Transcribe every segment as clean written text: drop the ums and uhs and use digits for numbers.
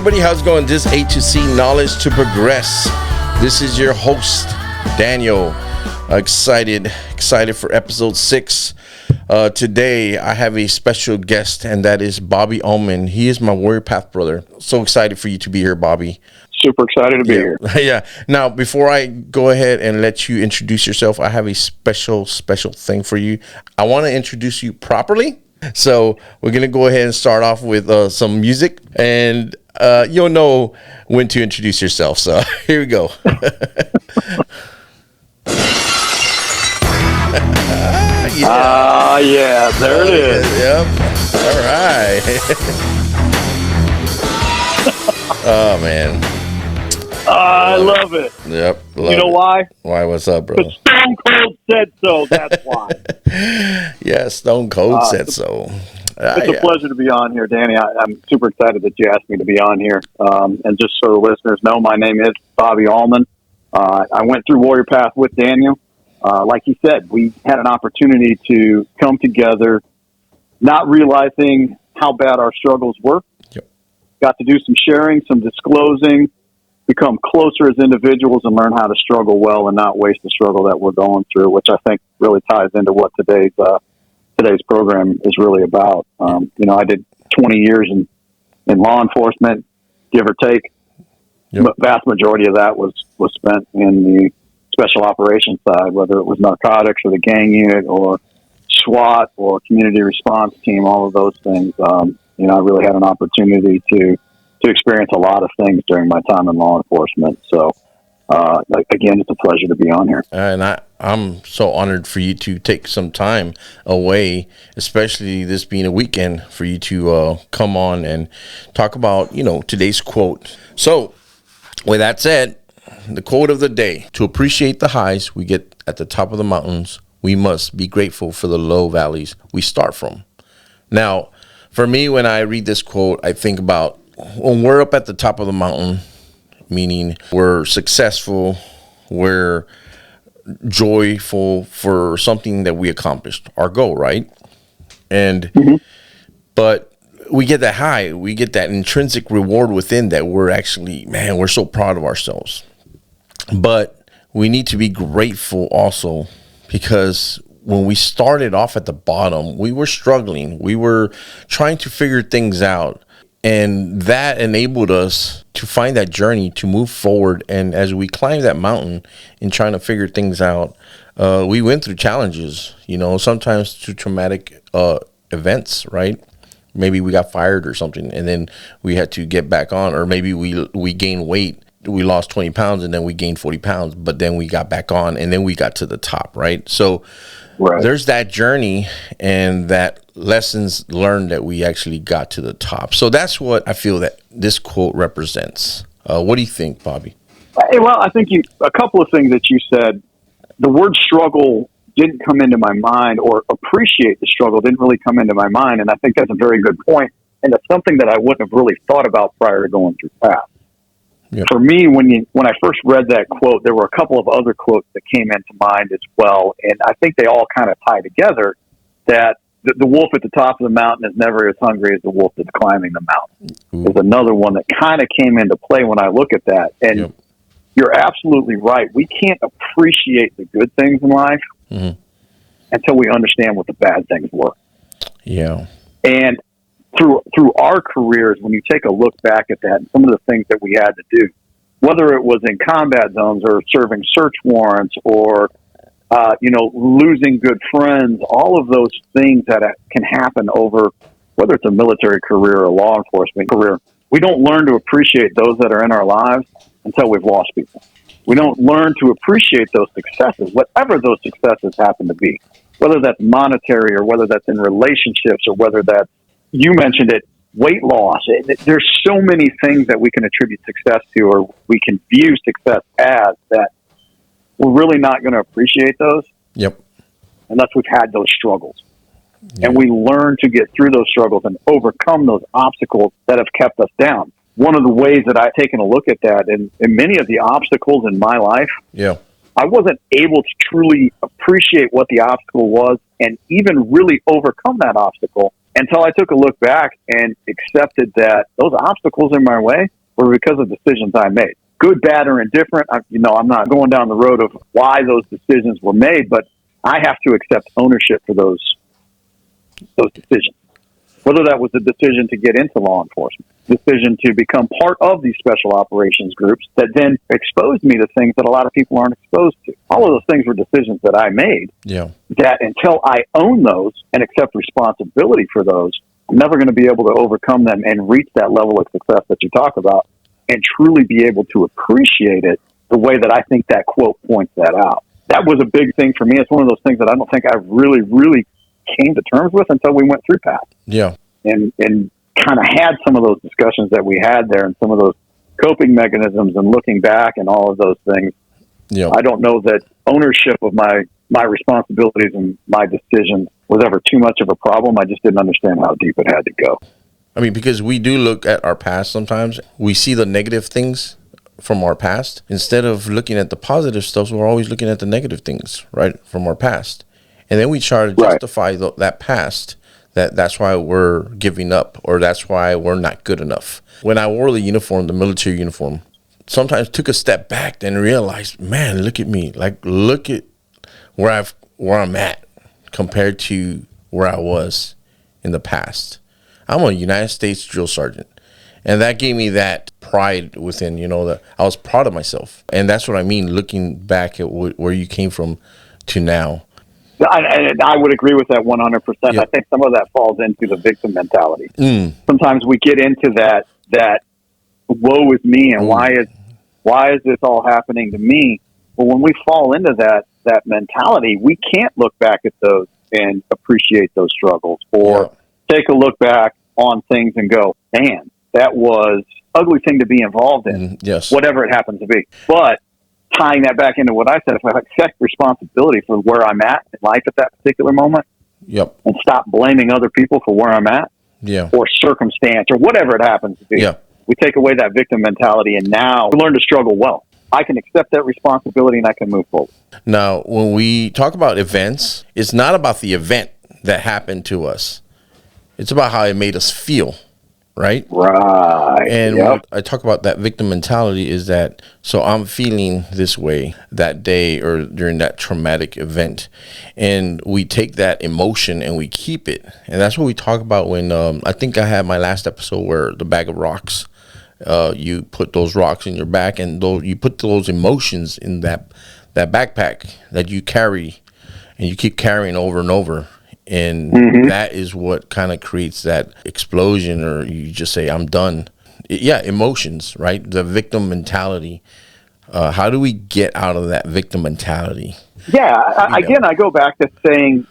everybody, how's it going? This is A to C Knowledge to Progress. This is your host, Daniel. Excited for episode 6. Today I have a special guest, and that is Bobby Allmann. He is my Warrior Path brother. So excited for you to be here, Bobby. Super excited to be here. Yeah. Now, before I go ahead and let you introduce yourself, I have a special thing for you. I want to introduce you properly. So we're going to go ahead and start off with some music, and you'll know when to introduce yourself. So here we go. Yeah, there it is. Yep. All right. Oh, man. I love it. Yep. You know why? Why? What's up, bro? Because Stone Cold said so. That's why. Yeah, Stone Cold said so. It's a pleasure to be on here, Danny. I'm super excited that you asked me to be on here. And just so the listeners know, my name is Bobby Allmann. I went through Warrior Path with Daniel. Like he said, we had an opportunity to come together, not realizing how bad our struggles were. Yep. Got to do some sharing, some disclosing, become closer as individuals, and learn how to struggle well and not waste the struggle that we're going through, which I think really ties into what today's program is really about. I did 20 years in law enforcement, give or take. Yep. But vast majority of that was spent in the special operations side, whether it was narcotics or the gang unit or SWAT or community response team, all of those things. I really had an opportunity to experience a lot of things during my time in law enforcement. So, again, it's a pleasure to be on here. And I'm so honored for you to take some time away, especially this being a weekend, for you to come on and talk about, today's quote. So, with that said, the quote of the day: to appreciate the highs we get at the top of the mountains, we must be grateful for the low valleys we start from. Now, for me, when I read this quote, I think about when we're up at the top of the mountain, meaning we're successful, we're joyful for something that we accomplished, our goal, right? And but we get that high, we get that intrinsic reward within that. We're actually, we're so proud of ourselves. But we need to be grateful also, because when we started off at the bottom, we were struggling. We were trying to figure things out. And that enabled us to find that journey to move forward. And as we climbed that mountain and trying to figure things out, we went through challenges, sometimes through traumatic events, right? Maybe we got fired or something, and then we had to get back on. Or maybe we gained weight. We lost 20 pounds and then we gained 40 pounds, but then we got back on and then we got to the top, right? So There's that journey and that lessons learned that we actually got to the top. So that's what I feel that this quote represents. What do you think, Bobby? Well, I think a couple of things that you said. The word struggle didn't come into my mind, or appreciate the struggle didn't really come into my mind. And I think that's a very good point. And it's something that I wouldn't have really thought about prior to going through PATHH. Yep. For me, when I first read that quote, there were a couple of other quotes that came into mind as well, and I think they all kind of tie together. That the wolf at the top of the mountain is never as hungry as the wolf that's climbing the mountain. There's another one that kind of came into play when I look at that, and You're absolutely right. We can't appreciate the good things in life until we understand what the bad things were. Yeah, and through our careers, when you take a look back at that and some of the things that we had to do, whether it was in combat zones or serving search warrants or, losing good friends, all of those things that can happen over, whether it's a military career or a law enforcement career, we don't learn to appreciate those that are in our lives until we've lost people. We don't learn to appreciate those successes, whatever those successes happen to be, whether that's monetary or whether that's in relationships or whether that's, you mentioned it, weight loss. There's so many things that we can attribute success to, or we can view success as, that we're really not going to appreciate those. Yep. Unless we've had those struggles. Yep. And we learn to get through those struggles and overcome those obstacles that have kept us down. One of the ways that I've taken a look at that, and many of the obstacles in my life, I wasn't able to truly appreciate what the obstacle was and even really overcome that obstacle until I took a look back and accepted that those obstacles in my way were because of decisions I made. Good, bad, or indifferent, I'm not going down the road of why those decisions were made, but I have to accept ownership for those decisions. Whether that was the decision to get into law enforcement, decision to become part of these special operations groups that then exposed me to things that a lot of people aren't exposed to. All of those things were decisions that I made. Yeah. That until I own those and accept responsibility for those, I'm never going to be able to overcome them and reach that level of success that you talk about and truly be able to appreciate it the way that I think that quote points that out. That was a big thing for me. It's one of those things that I don't think I really, really came to terms with until we went through PATHH. Yeah. And kind of had some of those discussions that we had there and some of those coping mechanisms and looking back and all of those things. Yeah. I don't know that ownership of my responsibilities and my decisions was ever too much of a problem. I just didn't understand how deep it had to go. I mean, because we do look at our past sometimes. We see the negative things from our past. Instead of looking at the positive stuff, we're always looking at the negative things, right, from our past. And then we try to justify that past, that's why we're giving up, or that's why we're not good enough. When I wore the uniform, the military uniform, sometimes took a step back and realized, man, look at me. Like, look at where I'm at compared to where I was in the past. I'm a United States drill sergeant. And that gave me that pride within, that I was proud of myself. And that's what I mean, looking back at where you came from to now. I would agree with that 100%. Yep. I think some of that falls into the victim mentality. Sometimes we get into that woe is me and why is this all happening to me? Well, when we fall into that mentality, we can't look back at those and appreciate those struggles or take a look back on things and go, man, that was an ugly thing to be involved in, whatever it happens to be. But tying that back into what I said, if I accept responsibility for where I'm at in life at that particular moment and stop blaming other people for where I'm at or circumstance or whatever it happens to be, we take away that victim mentality and now we learn to struggle well. I can accept that responsibility and I can move forward. Now, when we talk about events, it's not about the event that happened to us. It's about how it made us feel, right? Right. And when I talk about that victim mentality is that, so I'm feeling this way that day or during that traumatic event. And we take that emotion and we keep it. And that's what we talk about when, I think I had my last episode where the bag of rocks, you put those rocks in your back and you put those emotions in that backpack that you carry and you keep carrying over and over. And that is what kind of creates that explosion, or you just say, I'm done. Emotions, right? The victim mentality. How do we get out of that victim mentality? Again, I go back to saying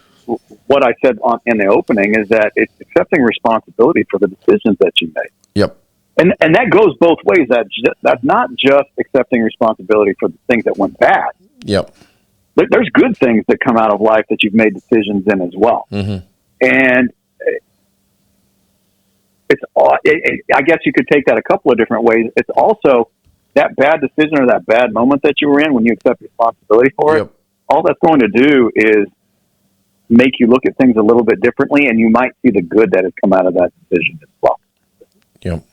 what I said in the opening is that it's accepting responsibility for the decisions that you make. Yep. And that goes both ways. That's not just accepting responsibility for the things that went bad. Yep. There's good things that come out of life that you've made decisions in as well. And I guess you could take that a couple of different ways. It's also that bad decision or that bad moment that you were in when you accept responsibility for it. All that's going to do is make you look at things a little bit differently, and you might see the good that has come out of that decision as well. Yep.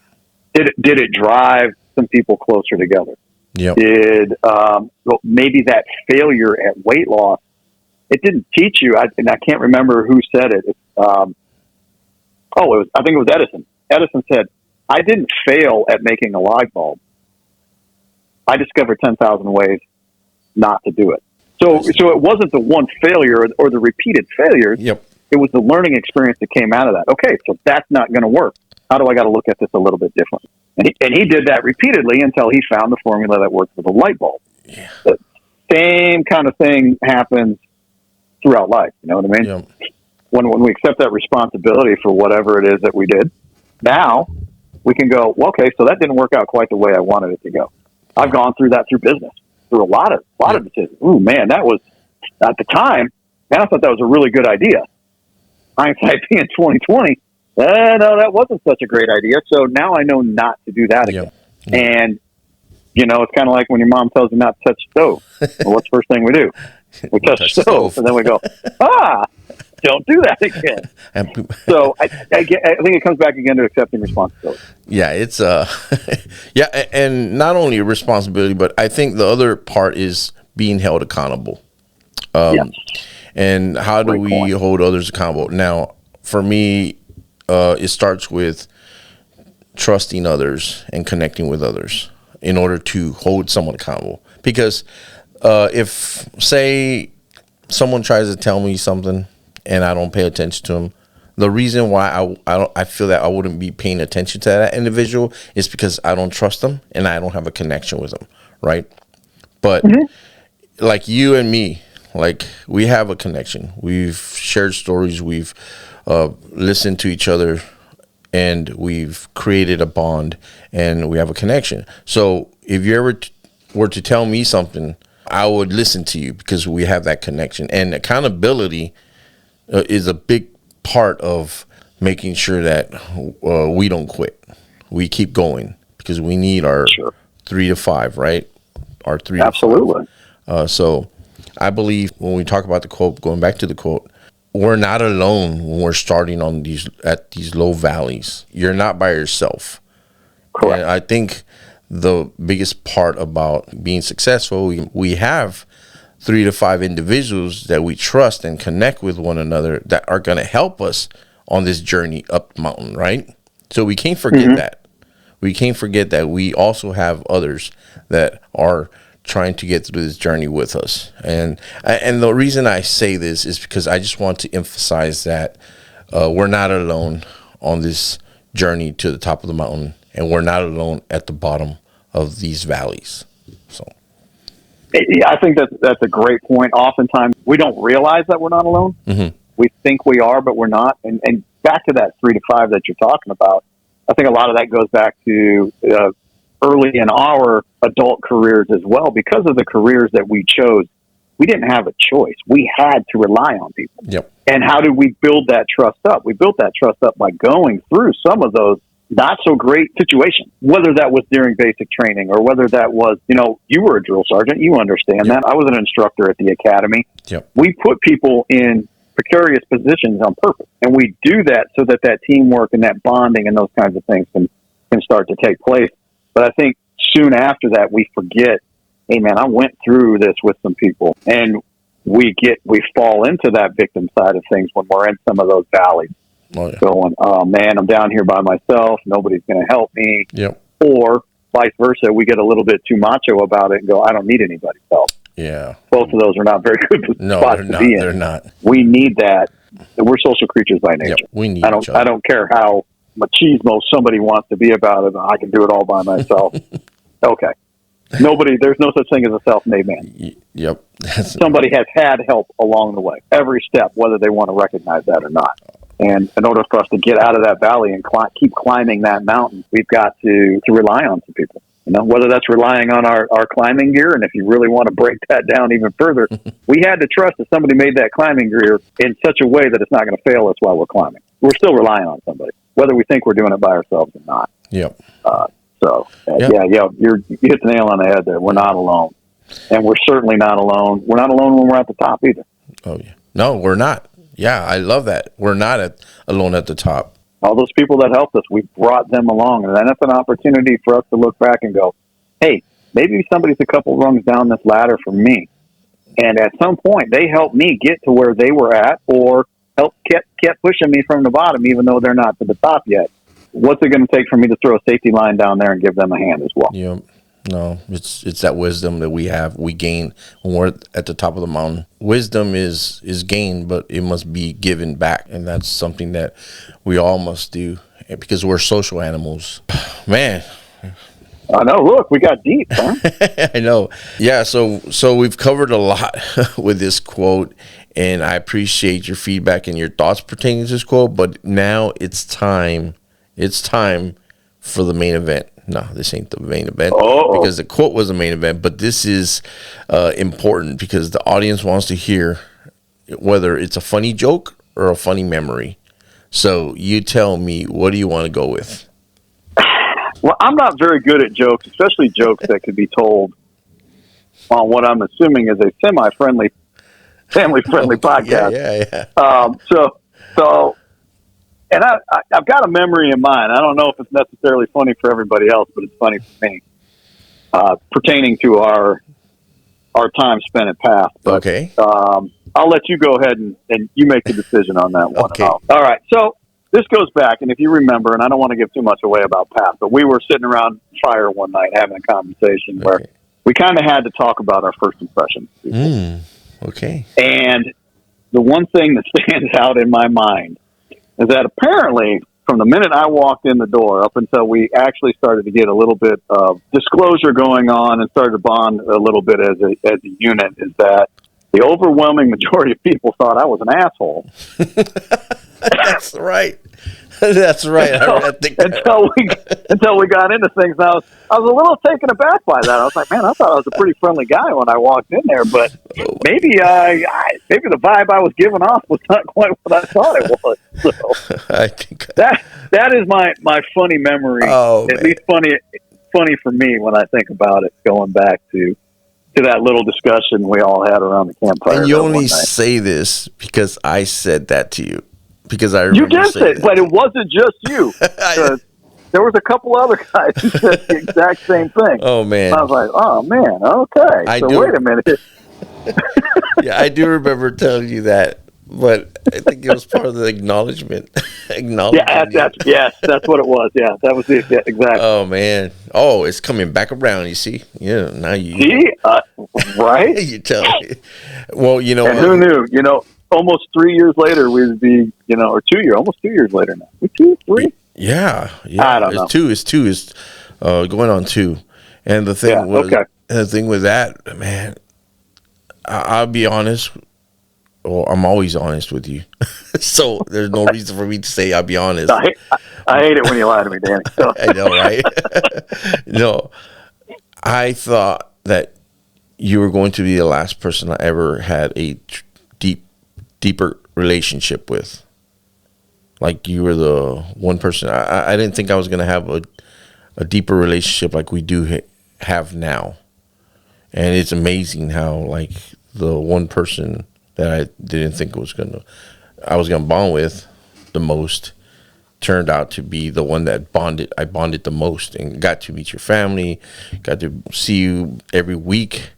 Did it drive some people closer together? Did maybe that failure at weight loss, it didn't teach you, and I can't remember who said it. I think it was Edison. Edison said, I didn't fail at making a light bulb. I discovered 10,000 ways not to do it. So it wasn't the one failure or the repeated failures. It was the learning experience that came out of that. Okay, so that's not going to work. How do I got to look at this a little bit differently? And he did that repeatedly until he found the formula that worked for the light bulb. The same kind of thing happens throughout life. You know what I mean? When we accept that responsibility for whatever it is that we did, now we can go, well, okay, so that didn't work out quite the way I wanted it to go. I've gone through that through business, through a lot of decisions. Ooh, man, that was, at the time, man, I thought that was a really good idea. Hindsight being 2020, no, that wasn't such a great idea. So now I know not to do that again. And, it's kind of like when your mom tells you not to touch the stove. Well, what's the first thing we do? We touch the stove. And then we go, don't do that again. So I think it comes back again to accepting responsibility. Yeah, it's yeah, and not only a responsibility, but I think the other part is being held accountable. Yes. And how do Great we point. hold others accountable? Now, for me, it starts with trusting others and connecting with others in order to hold someone accountable. Because if, say, someone tries to tell me something and I don't pay attention to them, the reason why I feel that I wouldn't be paying attention to that individual is because I don't trust them and I don't have a connection with them, right? But like you and me, like we have a connection. We've shared stories. We've listened to each other, and we've created a bond, and we have a connection. So if you ever were to tell me something, I would listen to you because we have that connection. And accountability is a big part of making sure that we don't quit. We keep going because we need our 3 to 5, right? Our 3 Absolutely. to 5. So I believe when we talk about the quote, going back to the quote, we're not alone when we're starting on these low valleys. You're not by yourself. Correct. And I think the biggest part about being successful, we have 3 to 5 individuals that we trust and connect with one another that are going to help us on this journey up the mountain, right? So we can't forget that. We can't forget that we also have others that are trying to get through this journey with us. And the reason I say this is because I just want to emphasize that we're not alone on this journey to the top of the mountain, and we're not alone at the bottom of these valleys. So Yeah, I think that's a great point. Oftentimes we don't realize that we're not alone. We think we are, but we're not. And back to that 3 to 5 that you're talking about, I think a lot of that goes back to early in our adult careers as well. Because of the careers that we chose, we didn't have a choice. We had to rely on people. Yep. And how did we build that trust up? We built that trust up by going through some of those not so great situations, whether that was during basic training or whether that was, you were a drill sergeant, you understand that. I was an instructor at the academy. Yep. We put people in precarious positions on purpose. And we do that so that teamwork and that bonding and those kinds of things can start to take place. But I think soon after that, we forget, hey man, I went through this with some people, and we fall into that victim side of things when we're in some of those valleys. Oh, yeah. Going, oh man, I'm down here by myself. Nobody's going to help me. Yep. Or vice versa, we get a little bit too macho about it and go, I don't need anybody's help. Yeah. Both of those are not very good spots to be in. They're not. We need that. We're social creatures by nature. Yep. We need each other. I don't care how machismo somebody wants to be about it. I can do it all by myself. Okay. There's no such thing as a self-made man. Yep. Somebody has had help along the way, every step, whether they want to recognize that or not. And in order for us to get out of that valley and keep climbing that mountain, we've got to rely on some people. Whether that's relying on our climbing gear, and if you really want to break that down even further, we had to trust that somebody made that climbing gear in such a way that it's not going to fail us while we're climbing. We're still relying on somebody, whether we think we're doing it by ourselves or not. Yep. Yeah, you hit the nail on the head there. We're not alone. And we're certainly not alone. We're not alone when we're at the top either. Oh, yeah. No, we're not. Yeah, I love that. We're not alone at the top. All those people that helped us, we brought them along. And then it's an opportunity for us to look back and go, hey, maybe somebody's a couple rungs down this ladder from me. And at some point, they helped me get to where they were at, or kept pushing me from the bottom, even though they're not to the top yet. What's it going to take for me to throw a safety line down there and give them a hand as well? Yep. No, it's that wisdom that we gain when we're at the top of the mountain. Wisdom is gained, but it must be given back, and that's something that we all must do because we're social animals. Man, I know. Look, we got deep, huh? I know. Yeah. So we've covered a lot with this quote, and I appreciate your feedback and your thoughts pertaining to this quote. But now it's time. It's time for the main event. No, this ain't the main event because the quote was the main event, but this is important because the audience wants to hear whether it's a funny joke or a funny memory. So you tell me, what do you want to go with? Well, I'm not very good at jokes, especially jokes that could be told on what I'm assuming is a semi-friendly family friendly podcast. Yeah. So, and I've got a memory in mind. I don't know if it's necessarily funny for everybody else, but it's funny for me, pertaining to our time spent at PATHH. But, Okay. I'll let you go ahead and you make the decision on that one. Okay. All right. So this goes back, and if you remember, and I don't want to give too much away about PATHH, but we were sitting around fire one night having a conversation where we kind of had to talk about our first impressions. Okay. And the one thing that stands out in my mind is that apparently from the minute I walked in the door up until we actually started to get a little bit of disclosure going on and started to bond a little bit as a unit, is that the overwhelming majority of people thought I was an asshole. That's right. That's right. Until we got into things, and I was a little taken aback by that. I was like, man, I thought I was a pretty friendly guy when I walked in there, but maybe maybe the vibe I was giving off was not quite what I thought it was. So I think that is my funny memory. At least funny for me when I think about it, going back to that little discussion we all had around the campfire. And you only say this because I said that to you. Because I remember you did say it, but it wasn't just you. There was a couple other guys who said the exact same thing. Oh man! And I was like, oh man, okay. Wait a minute. Yeah, I do remember telling you that, but I think it was part of the acknowledgement. Yeah, that's what it was. Yeah, that was the exact. Oh man! Oh, it's coming back around. You see? Yeah, now you see, right? You tell me. Well, you know, and who knew? You know. Almost 3 years later, we'd be, or almost 2 years later now. 2, 3? Yeah. I don't know. It's two. It's going on 2. And the thing with that, man, I'll be honest. Well, I'm always honest with you. So there's no reason for me to say I'll be honest. I hate it when you lie to me, Danny. So. I know, right? No, I thought that you were going to be the last person I ever had a deeper relationship with. Like you were the one person. I didn't think I was going to have a deeper relationship like we do have now. And it's amazing how like the one person that I didn't think I was going to bond with the most turned out to be the one that I bonded the most and got to meet your family, got to see you every week.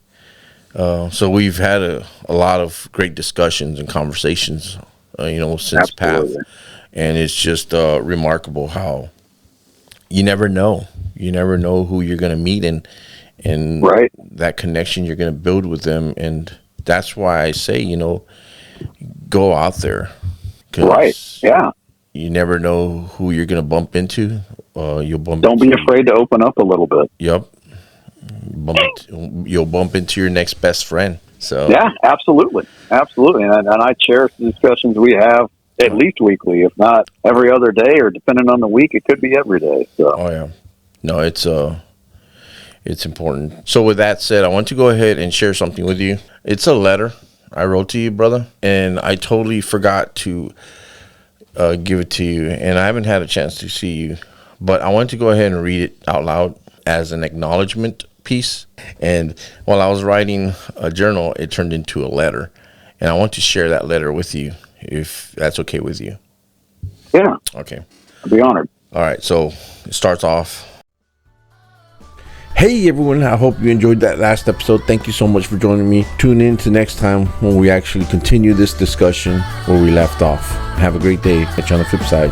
So we've had a lot of great discussions and conversations, since PATHH, and it's just remarkable how you never know who you're going to meet and right. that connection you're going to build with them, and that's why I say go out there, right? Yeah, you never know who you're going to bump into. Don't be afraid to open up a little bit. Yep. You'll bump into your next best friend. So yeah, absolutely, and I cherish the discussions we have at least weekly, if not every other day, or depending on the week, it could be every day. So. Oh yeah, no, it's important. So with that said, I want to go ahead and share something with you. It's a letter I wrote to you, brother, and I totally forgot to give it to you, and I haven't had a chance to see you, but I want to go ahead and read it out loud as an acknowledgement piece. And while I was writing a journal, it turned into a letter, and I want to share that letter with you, if that's okay with you. Yeah. Okay. I'd be honored. All right. So it starts off. Hey everyone, I hope you enjoyed that last episode. Thank you so much for joining me. Tune in to next time when we actually continue this discussion where we left off. Have a great day. Catch you on the flip side.